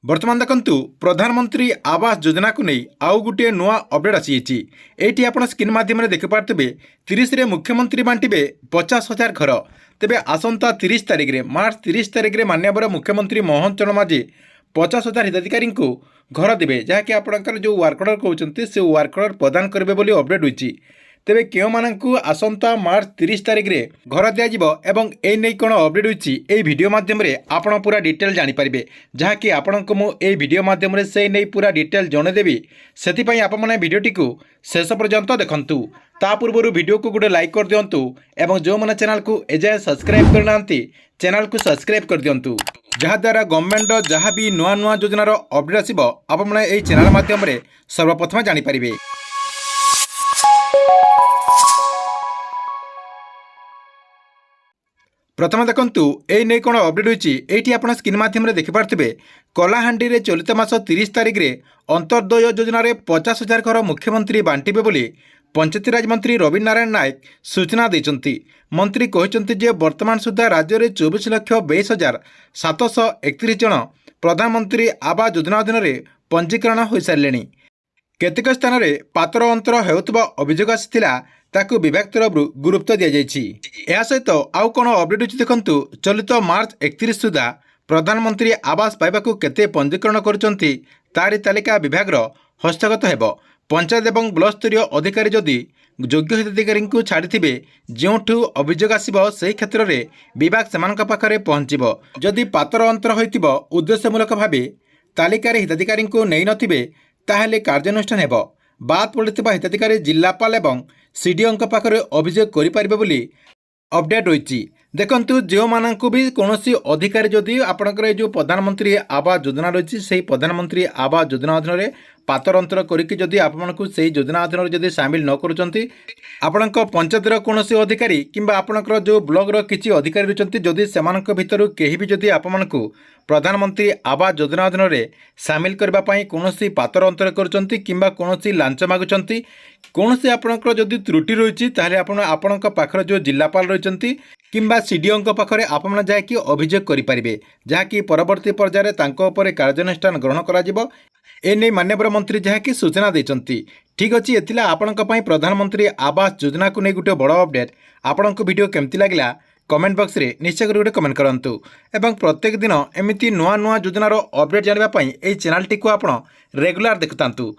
बर्तमान देखंतु प्रधानमंत्री आवास योजना को नहीं आउ गोटे नुआ अपडेट आसी एटी आप स्क्रीन माध्यम देखिपारे 30 रे मुख्यमंत्री बांटे 50,000 घर तेबे आसंता 30 तारिख में मार्च 30 तारिख में माननीय मुख्यमंत्री मोहन चरण माझी 50,000 हिताधिकारी को घर देवे जहाँकि आपंकर जो वर्क ऑर्डर कहते से वर्क ऑर्डर प्रदान करेंगे बोली अपडेट होती तेबे क्यों मानू आसंता मार्च 30 तारिख में घर दिज्व एवं एने कौन अपडेट होती ये वीडियो माध्यम आपण पूरा डिटेल जानीपारे जहाँकि आपण को मुझे वीडियो माध्यम से नहीं पूरा डिटेल जनईदेवी से आपने भिडटी को शेष पर्यंत देखूँ ता पूर्व वीडियो को गोटे लाइक कर दिंतु एवं जो मैंने चैनल को एजाए सब्सक्राइब करना चैनल को सब्सक्राइब कर दिंतु जहाद्वारा गवर्नमेंट जहाँ भी नुआ नुआ योजनार अपडेट आसो आपने यही चैनल माध्यम सर्वप्रथम जानीपारे। प्रथम देखंतु ए नहीं कौन अपडेट होती ये आप स्क्रीन माध्यम देखिपारे कलाहांडी में चलित मास 30 तारिख में अंत्योदय योजना 50,000 घर मुख्यमंत्री बांटे बोली पंचायतीराज मंत्री रवि नारायण नायक सूचना देते। मंत्री कहते वर्तमान सुधा राज्य में 24,22,731 जन प्रधानमंत्री आवास योजना अधीन पंजीकरण हो सारे केतेक स्थान में पातर अंतर होता अभियोग आसाला ताकू विभाग तरफ गुरुत्व दि जाए। सहित आउ कौन अपडेट होती देखंतु चलित मार्च 31 सुधा प्रधानमंत्री आवास पाइबाकू केते पंजीकरण करुचंती तारी तालिका विभाग हस्तगत हेबो। पंचायत एवं ब्लॉक स्तरीय अधिकारी जदि योग्य हिताधिकारी को छाड़ी जोठू अभियोग आसो से क्षेत्र में विभाग सेमानक पाखरे पहुँचब। जदि पातर अंतर होइतिबो उद्देश्यमूलक भाव तालिकार हिताधिकारी को नहीं नथिबे ताहेले कार्यानुष्ठान हेबो। बाद पड़ता हिताधिकारी जिलापाल एवं सीडीओ पाखरे अभियोग करें बोली अपडेट होती। देखंतु जो मानू भी कौन अधिकारी जदि आपंकर जो प्रधानमंत्री आवास योजना रही से प्रधानमंत्री आवास योजना अधीन पातर अंतर करके आपको से योजना अधीन जदि सामिल न करुँच आपण पंचायतर कौन अधिकारी किंबा आपणकर जो ब्लॉक किसी अधिकारी रही जदि से भितर कहीं भी जदि आपको प्रधानमंत्री आवास योजना अधीन सामिल करने कौन पातर अंतर करों लांच मागुंट कौन से आपणकर जदि त्रुटि रही आपण पाखर जो जिलापाल रही किंबा सीडीओ पाखरे आपन जाकि अभियोग करेंगे जहाँकि परवर्ती पर्यायर कार्यानुष्ठान ग्रहण करा एने माननीय मंत्री जहाँकि सूचना देते। ठीक अच्छे एथिला आपणक पई प्रधानमंत्री आवास योजना को नहीं गोटे बड़ अपडेट आपण को वीडियो केमती लागला कमेंट बॉक्स रे निश्चय कर गोटे कमेंट करंतु एवं प्रत्येक दिन एमती नुआ नुआ योजनार अपडेट जानापी यही चैनल टी को आप रेगुलर देखुतांतु।